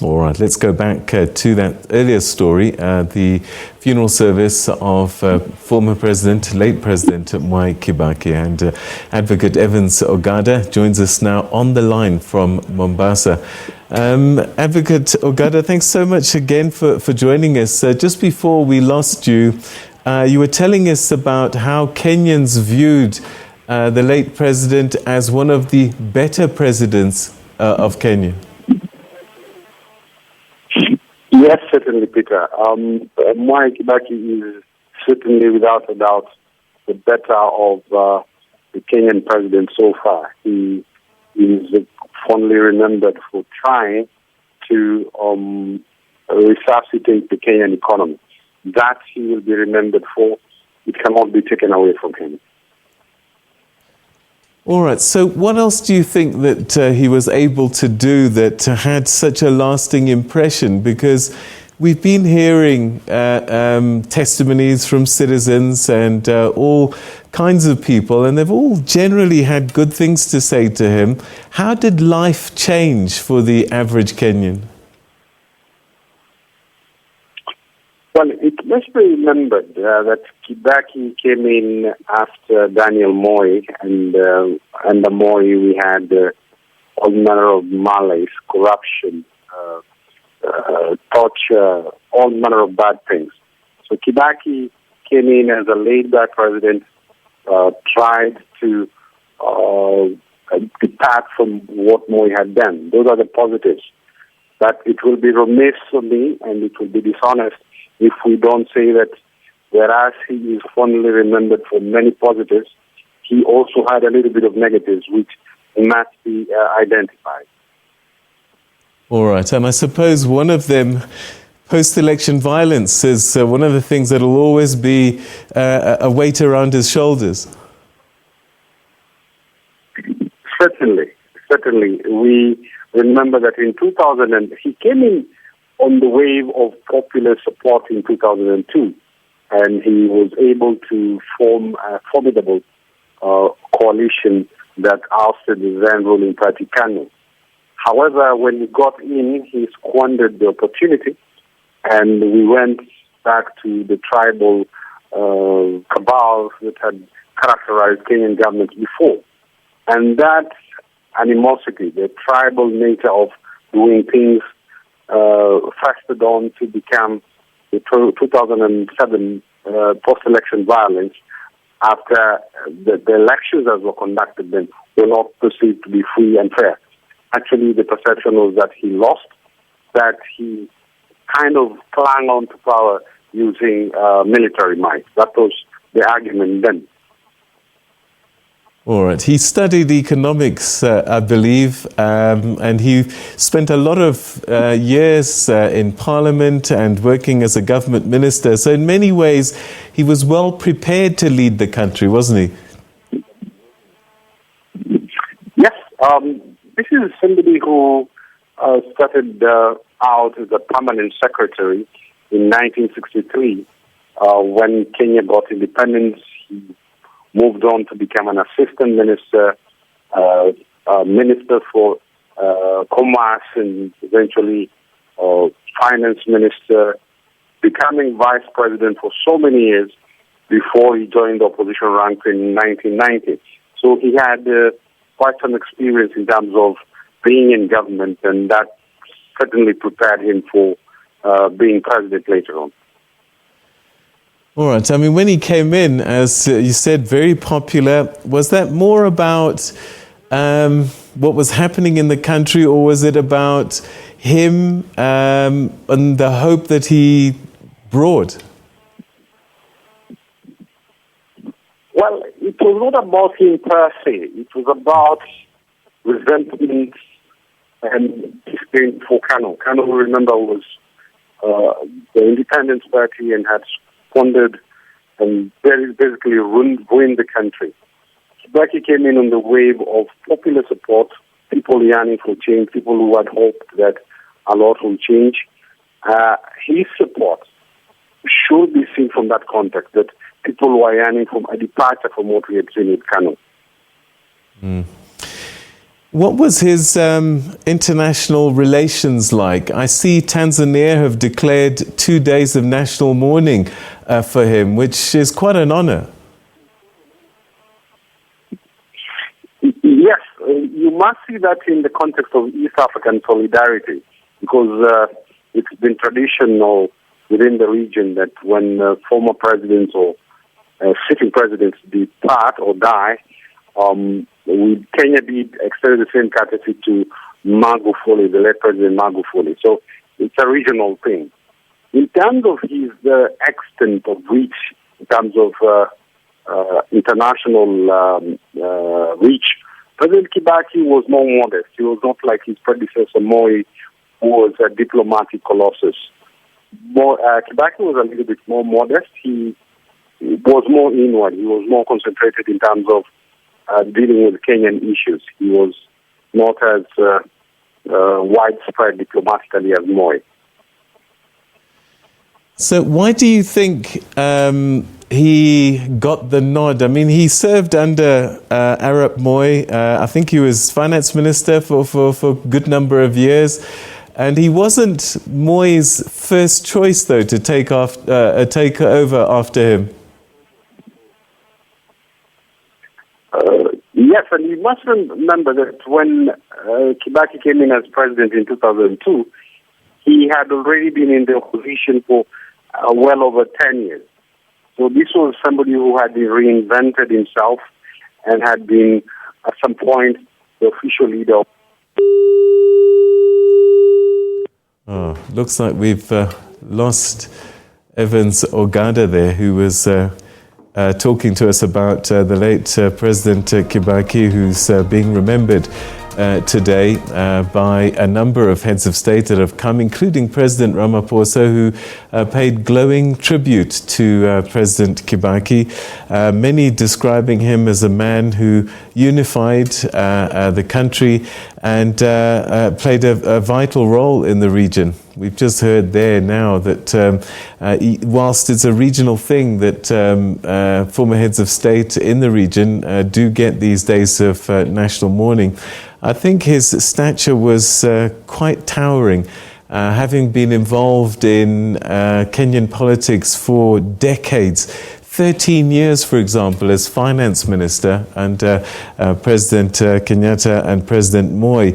All right, let's go back to that earlier story, the funeral service of former President, late President Mwai Kibaki. And Advocate Evans Ogada joins us now on the line from Mombasa. Advocate Ogada, thanks so much again for joining us. Just before we lost you, you were telling us about how Kenyans viewed the late president as one of the better presidents of Kenya. Yes, certainly, Peter. Mwai Kibaki is certainly, without a doubt, the better of the Kenyan president so far. He is fondly remembered for trying to resuscitate the Kenyan economy. That he will be remembered for. It cannot be taken away from him. All right, so what else do you think that he was able to do that had such a lasting impression? Because we've been hearing testimonies from citizens and all kinds of people, and they've all generally had good things to say to him. How did life change for the average Kenyan? Well, it must be remembered that Kibaki came in after Daniel Moi, and under Moi we had all manner of malice, corruption, torture, all manner of bad things. So Kibaki came in as a laid-back president, tried to depart from what Moi had done. Those are the positives. But it will be remiss of me, and it will be dishonest if we don't say that whereas he is fondly remembered for many positives, he also had a little bit of negatives which must be identified. All right, and I suppose one of them, post-election violence, is one of the things that will always be a weight around his shoulders. Certainly. We remember that in 2000, he came in on the wave of popular support in 2002, and he was able to form a formidable coalition that ousted the then ruling party, KANU. However, when he got in, he squandered the opportunity, and we went back to the tribal cabals that had characterized Kenyan governments before. And that animosity, the tribal nature of doing things, fastered on to become the 2007 post-election violence after the elections that were conducted then were not perceived to be free and fair. Actually, the perception was that he lost, that he kind of clung on to power using military might. That was the argument then. All right. He studied economics, I believe, and he spent a lot of years in Parliament and working as a government minister. So in many ways, he was well prepared to lead the country, wasn't he? Yes. This is somebody who started out as a permanent secretary in 1963. When Kenya got independence, he moved on to become an assistant minister, minister for commerce, and eventually finance minister, becoming vice president for so many years before he joined the opposition rank in 1990. So he had quite some experience in terms of being in government, and that certainly prepared him for being president later on. All right. I mean, when he came in, as you said, very popular, was that more about what was happening in the country, or was it about him and the hope that he brought? Well, it was not about him per se. It was about resentment and disdain for KANU. KANU, remember, was the independence party and had squandered and basically ruined the country. Kibaki came in on the wave of popular support, people yearning for change, people who had hoped that a lot will change. His support should be seen from that context, that people were yearning for a departure from what we had seen with KANU. What was his international relations like? I see Tanzania have declared 2 days of national mourning for him, which is quite an honor. Yes, you must see that in the context of East African solidarity, because it's been traditional within the region that when former presidents or sitting presidents depart or die, Kenya did extend the same courtesy to Magufuli, the late President Magufuli. So it's a regional thing. In terms of his extent of reach, in terms of international reach, President Kibaki was more modest. He was not like his predecessor Moi, who was a diplomatic colossus. Kibaki was a little bit more modest. He was more inward. He was more concentrated in terms of dealing with Kenyan issues. He was not as widespread diplomatically as Moi. So why do you think he got the nod? I mean, he served under Arap Moi. I think he was finance minister for a good number of years. And he wasn't Moi's first choice, though, to take over after him. Yes, and you must remember that when Kibaki came in as president in 2002, he had already been in the opposition for well over 10 years. So this was somebody who had reinvented himself and had been, at some point, the official leader. Oh, looks like we've lost Evans Ogada there, who was talking to us about the late President Kibaki, who's being remembered today by a number of heads of state that have come, including President Ramaphosa, who paid glowing tribute to President Kibaki, many describing him as a man who unified the country and played a vital role in the region. We've just heard there now that whilst it's a regional thing that former heads of state in the region do get these days of national mourning, I think his stature was quite towering, having been involved in Kenyan politics for decades. 13 years, for example, as finance minister under President Kenyatta and President Moi.